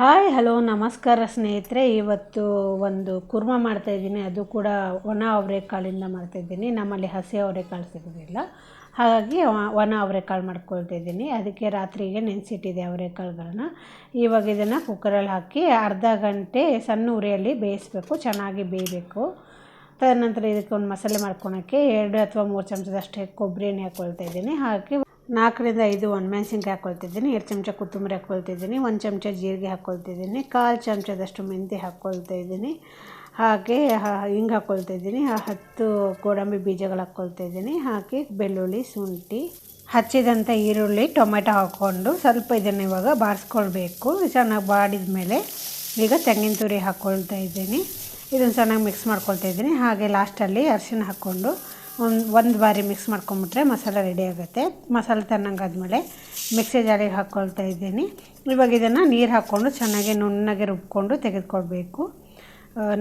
Hi hello ನಮಸ್ಕಾರ ಸ್ನೇಹಿತರೆ. ಇವತ್ತು ಒಂದು ಕುರ್ಮ ಮಾಡ್ತಾಯಿದ್ದೀನಿ. ಅದು ಕೂಡ ಒಣ ಅವರೆಕಾಳಿಂದ ಮಾಡ್ತಾಯಿದ್ದೀನಿ. ನಮ್ಮಲ್ಲಿ ಹಸಿ ಅವರೆಕಾಳು ಸಿಗೋದಿಲ್ಲ, ಹಾಗಾಗಿ ಒಣ ಅವರೆಕಾಳು ಮಾಡ್ಕೊಳ್ತಾಯಿದ್ದೀನಿ. ಅದಕ್ಕೆ ರಾತ್ರಿಗೆ ನೆನೆಸಿಟ್ಟಿದ್ದೆ ಅವರೆಕಾಳುಗಳನ್ನ. ಇವಾಗ ಇದನ್ನು ಕುಕ್ಕರಲ್ಲಿ ಹಾಕಿ ಅರ್ಧ ಗಂಟೆ ಸಣ್ಣ ಉರಿಯಲ್ಲಿ ಬೇಯಿಸಬೇಕು, ಚೆನ್ನಾಗಿ ಬೇಯಬೇಕು. ತದನಂತರ ಇದಕ್ಕೆ ಒಂದು ಮಸಾಲೆ ಮಾಡ್ಕೊಳೋಕ್ಕೆ 2 ಅಥವಾ 3 ಚಮಚದಷ್ಟೇ ಕೊಬ್ಬರಿ ಎಣ್ಣೆ ಹಾಕ್ಕೊಳ್ತಾಯಿದ್ದೀನಿ. ಹಾಕಿ 4 ರಿಂದ 5 ಒಣಮೆಣಸಿನ್ಕಾಯಿ ಹಾಕ್ಕೊಳ್ತಿದ್ದೀನಿ, 2 ಚಮಚ ಕೊತ್ತಂಬರಿ ಹಾಕ್ಕೊಳ್ತಿದ್ದೀನಿ, 1 ಚಮಚ ಜೀರಿಗೆ ಹಾಕ್ಕೊಳ್ತಿದ್ದೀನಿ, 1/4 ಚಮಚದಷ್ಟು ಮೆಂತ್ಯ ಹಾಕ್ಕೊಳ್ತಾಯಿದ್ದೀನಿ, ಹಾಗೆ ಹಿಂಗೆ ಹಾಕ್ಕೊಳ್ತಾಯಿದ್ದೀನಿ, 10 ಗೋಡಂಬಿ ಬೀಜಗಳು ಹಾಕ್ಕೊಳ್ತಾಯಿದ್ದೀನಿ. ಹಾಕಿ ಬೆಳ್ಳುಳ್ಳಿ, ಶುಂಠಿ, ಹಚ್ಚಿದಂಥ ಈರುಳ್ಳಿ, ಟೊಮೆಟೊ ಹಾಕ್ಕೊಂಡು ಸ್ವಲ್ಪ ಇದನ್ನು ಇವಾಗ ಬಾಡಿಸ್ಕೊಳ್ಬೇಕು. ಚೆನ್ನಾಗಿ ಬಾಡಿದ ಮೇಲೆ ಈಗ ತೆಂಗಿನ ತುರಿ ಹಾಕ್ಕೊಳ್ತಾ ಇದ್ದೀನಿ. ಇದನ್ನು ಚೆನ್ನಾಗಿ ಮಿಕ್ಸ್ ಮಾಡ್ಕೊಳ್ತಾ ಇದ್ದೀನಿ. ಹಾಗೆ ಲಾಸ್ಟಲ್ಲಿ ಅರಿಶಿನ ಹಾಕ್ಕೊಂಡು ಒಂದು ಬಾರಿ ಮಿಕ್ಸ್ ಮಾಡ್ಕೊಂಬಿಟ್ರೆ ಮಸಾಲೆ ರೆಡಿ ಆಗುತ್ತೆ. ಮಸಾಲೆ ತಣ್ಣಗಾದ್ಮೇಲೆ ಮಿಕ್ಸಿ ಜಾರಿಗೆ ಹಾಕ್ಕೊಳ್ತಾ ಇದ್ದೀನಿ. ಇವಾಗ ಇದನ್ನು ನೀರು ಹಾಕ್ಕೊಂಡು ಚೆನ್ನಾಗಿ ನುಣ್ಣಗೆ ರುಬ್ಕೊಂಡು ತೆಗೆದುಕೊಳ್ಬೇಕು.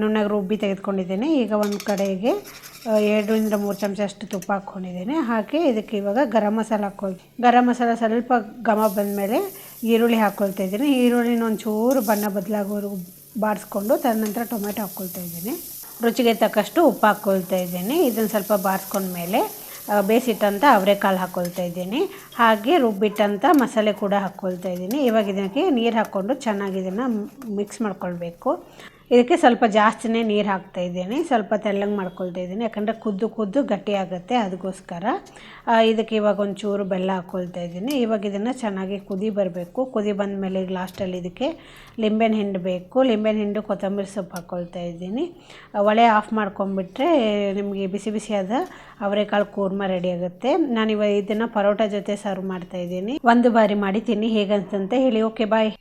ನುಣ್ಣಗೆ ರುಬ್ಬಿ ತೆಗೆದುಕೊಂಡಿದ್ದೀನಿ. ಈಗ ಒಂದು ಕಡೆಗೆ 2 ರಿಂದ 3 ಚಮಚ ಅಷ್ಟು ತುಪ್ಪ ಹಾಕ್ಕೊಂಡಿದ್ದೀನಿ. ಹಾಕಿ ಇದಕ್ಕೆ ಇವಾಗ ಗರಂ ಮಸಾಲ ಗರಂ ಮಸಾಲ ಸ್ವಲ್ಪ ಘಮ ಬಂದಮೇಲೆ ಈರುಳ್ಳಿ ಹಾಕ್ಕೊಳ್ತಾ ಇದ್ದೀನಿ. ಈರುಳ್ಳಿನ ಒಂಚೂರು ಬಣ್ಣ ಬದಲಾಗೋವರೆಗೂ ಬಾಡಿಸ್ಕೊಂಡು ತದನಂತರ ಟೊಮೆಟೊ ಹಾಕ್ಕೊಳ್ತಾ ಇದ್ದೀನಿ. ರುಚಿಗೆ ತಕ್ಕಷ್ಟು ಉಪ್ಪು ಹಾಕ್ಕೊಳ್ತಾ ಇದ್ದೀನಿ. ಇದನ್ನು ಸ್ವಲ್ಪ ಬಾಡಿಸ್ಕೊಂಡ್ಮೇಲೆ ಬೇಯಿಸಿಟ್ಟಂಥ ಅವರೆಕಾಳು ಹಾಕ್ಕೊಳ್ತಾ ಇದ್ದೀನಿ. ಹಾಗೆ ರುಬ್ಬಿಟ್ಟಂಥ ಮಸಾಲೆ ಕೂಡ ಹಾಕ್ಕೊಳ್ತಾ ಇದ್ದೀನಿ. ಇವಾಗ ಇದಕ್ಕೆ ನೀರು ಹಾಕ್ಕೊಂಡು ಚೆನ್ನಾಗಿ ಇದನ್ನು ಮಿಕ್ಸ್ ಮಾಡ್ಕೊಳ್ಬೇಕು. ಇದಕ್ಕೆ ಸ್ವಲ್ಪ ಜಾಸ್ತಿನೇ ನೀರು ಹಾಕ್ತಾ ಇದ್ದೀನಿ, ಸ್ವಲ್ಪ ತೆಳ್ಳಗೆ ಮಾಡ್ಕೊಳ್ತಾ ಇದ್ದೀನಿ, ಯಾಕಂದರೆ ಕುದ್ದು ಗಟ್ಟಿ ಆಗುತ್ತೆ, ಅದಕ್ಕೋಸ್ಕರ. ಇದಕ್ಕೆ ಇವಾಗ ಒಂಚೂರು ಬೆಲ್ಲ ಹಾಕ್ಕೊಳ್ತಾ ಇದ್ದೀನಿ. ಇವಾಗ ಇದನ್ನು ಚೆನ್ನಾಗಿ ಕುದಿ ಬರಬೇಕು. ಕುದಿ ಬಂದ ಮೇಲೆ ಈಗ ಲಾಸ್ಟಲ್ಲಿ ಇದಕ್ಕೆ ಲಿಂಬೆನ ಹಿಂಡು ಬೇಕು. ಲಿಂಬೆನ ಹಿಂಡು ಕೊತ್ತಂಬರಿ ಸೊಪ್ಪು ಹಾಕ್ಕೊಳ್ತಾ ಇದ್ದೀನಿ. ಒಲೆ ಆಫ್ ಮಾಡ್ಕೊಂಡ್ಬಿಟ್ರೆ ನಿಮಗೆ ಬಿಸಿ ಬಿಸಿಯಾದ ಅವರೆಕಾಳು ಕೂರ್ಮ ರೆಡಿ ಆಗುತ್ತೆ. ನಾನಿವಾಗ ಇದನ್ನು ಪರೋಟ ಜೊತೆ ಸರ್ವ್ ಮಾಡ್ತಾಯಿದ್ದೀನಿ. ಒಂದು ಬಾರಿ ಮಾಡಿ ತಿನ್ನಿ, ಹೇಗಂತಂತ ಹೇಳಿ. ಓಕೆ, ಬಾಯ್.